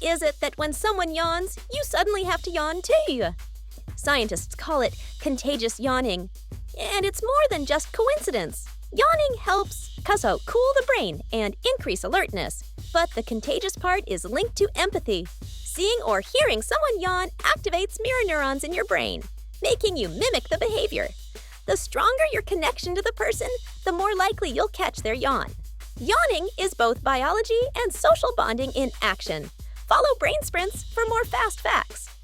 is it that when someone yawns, you suddenly have to yawn too? Scientists call it contagious yawning, and it's more than just coincidence. Yawning helps cool the brain and increase alertness, but the contagious part is linked to empathy. Seeing or hearing someone yawn activates mirror neurons in your brain, making you mimic the behavior. The stronger your connection to the person, the more likely you'll catch their yawn. Yawning is both biology and social bonding in action. Follow Brain Sprints for more fast facts.